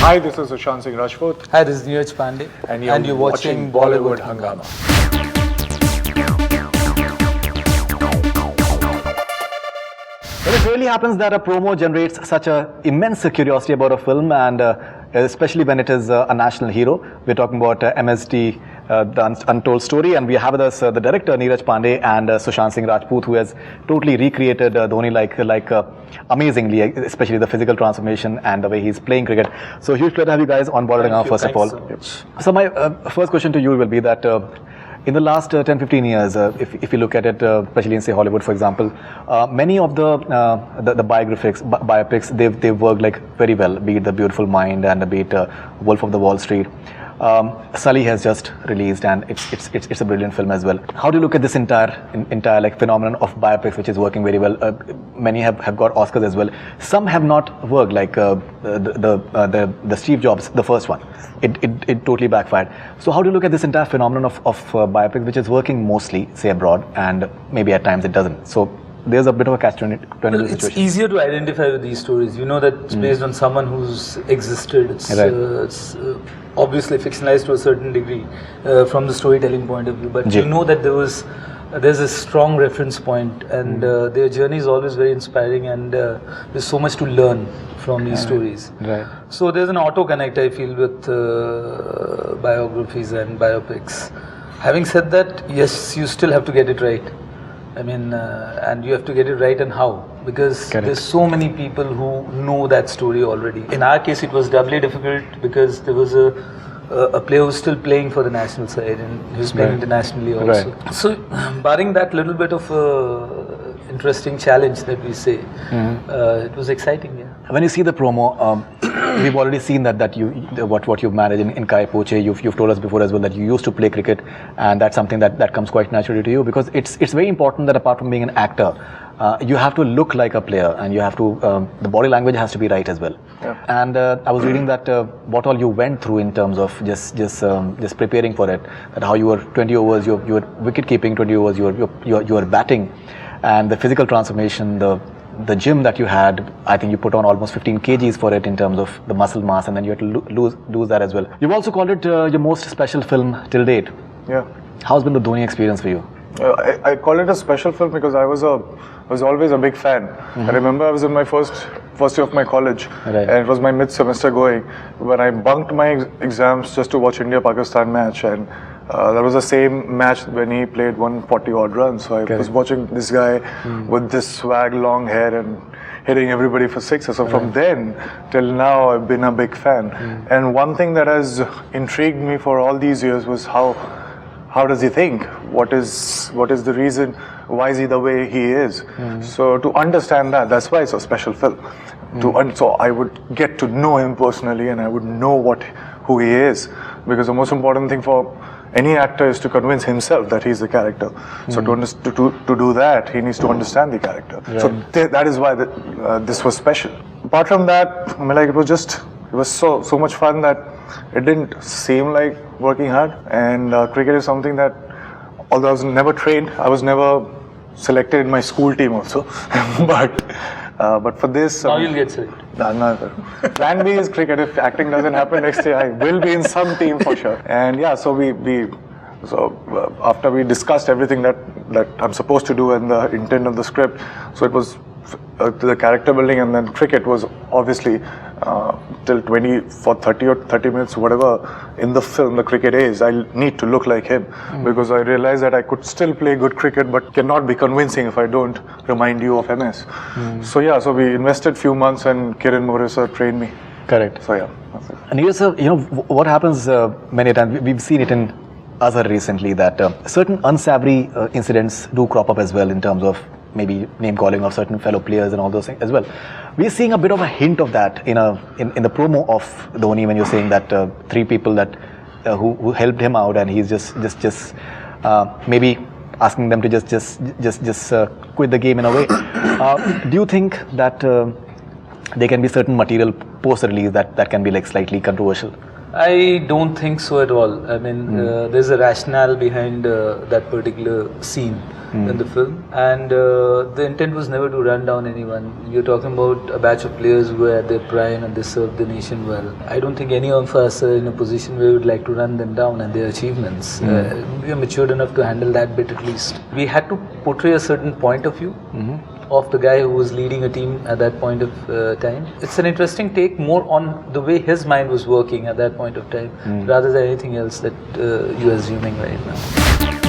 Hi, this is Sushant Singh Rajput. Hi, this is Neeraj Pandey. And you're watching Bollywood Hungama. Well, it really happens that a promo generates such an immense curiosity about a film, and especially when it is a national hero. We're talking about MSD, the Untold Story, and we have with us the director Neeraj Pandey and Sushant Singh Rajput, who has totally recreated Dhoni like amazingly, especially the physical transformation and the way he's playing cricket. So huge pleasure to have you guys on board now, first of all. So my first question to you will be that in the last 10-15 years, if you look at it, especially in say Hollywood, for example, many of the biopics, they've worked like very well. Be it The Beautiful Mind and be it Wolf of the Wall Street. Sully has just released, and it's a brilliant film as well. How do you look at this entire like phenomenon of biopics, which is working very well? Many have got Oscars as well. Some have not worked, like the Steve Jobs, the first one. It totally backfired. So how do you look at this entire phenomenon of biopics, which is working mostly, say, abroad, and maybe at times it doesn't? So there's a bit of a catch-22 situation. It's easier to identify with these stories. You know that it's based on someone who's existed. It's obviously fictionalized to a certain degree from the storytelling point of view. But you know that there's a strong reference point, and their journey is always very inspiring, and there's so much to learn from these stories. Right. So there's an auto connect, I feel, with biographies and biopics. Having said that, yes, you still have to get it right. I mean, and you have to get it right, and how? Because there's so many people who know that story already. In our case, it was doubly difficult because there was a player who was still playing for the national side, and he was playing internationally also. So, barring that little bit of interesting challenge that we say, it was exciting. Yeah. When you see the promo, we've already seen that you what you've managed in Kai Poche. You've told us before as well that you used to play cricket, and that's something that comes quite naturally to you, because it's very important that apart from being an actor, you have to look like a player, and you have to the body language has to be right as well. Yeah. And I was reading that what all you went through in terms of just preparing for it. That how you were 20 overs, you were wicket keeping, 20 overs, you were batting, and the physical transformation, the gym that you had, I think you put on almost 15 kgs for it in terms of the muscle mass, and then you had to lose that as well. You've also called it your most special film till date. Yeah. How's been the Dhoni experience for you? I call it a special film because I was always a big fan. I remember I was in my first year of my college, and it was my mid-semester going, when I bunked my exams just to watch India-Pakistan match, and that was the same match when he played 140 odd runs. So I was watching this guy with this swag, long hair, and hitting everybody for sixes. So from then till now, I've been a big fan. And one thing that has intrigued me for all these years was how does he think? What is the reason? Why is he the way he is? So to understand that's why it's a special film. So I would get to know him personally, and I would know who he is, because the most important thing for any actor is to convince himself that he's the character. So to do that, he needs to understand the character. So that is why this was special. Apart from that, I mean, like, it was so much fun that it didn't seem like working hard. And cricket is something that, although I was never trained, I was never selected in my school team also. But for this, now you'll get selected. No. Plan B is cricket. If acting doesn't happen next year, I will be in some team for sure. And yeah, so after we discussed everything that I'm supposed to do and the intent of the script, so it was the character building, and then cricket was obviously till 30 minutes, whatever in the film the cricket is, I need to look like him, because I realized that I could still play good cricket but cannot be convincing if I don't remind you of MS. So yeah, so we invested few months, and Kiran Morisa trained me. Correct. So yeah, that's it. And here's what happens many times, we've seen it in Azhar recently, that certain unsavory incidents do crop up as well, in terms of maybe name calling of certain fellow players and all those things as well. We're seeing a bit of a hint of that in the promo of Dhoni, when you're saying that 3 people that who helped him out, and he's just maybe asking them to just quit the game in a way. Do you think that there can be certain material post-release that can be like slightly controversial? I don't think so at all. I mean, there's a rationale behind that particular scene in the film, and the intent was never to run down anyone. You're talking about a batch of players who were at their prime and they served the nation well. I don't think any of us are in a position where we would like to run them down and their achievements. We are matured enough to handle that bit at least. We had to portray a certain point of view of the guy who was leading a team at that point of time. It's an interesting take more on the way his mind was working at that point of time rather than anything else that you're assuming right now.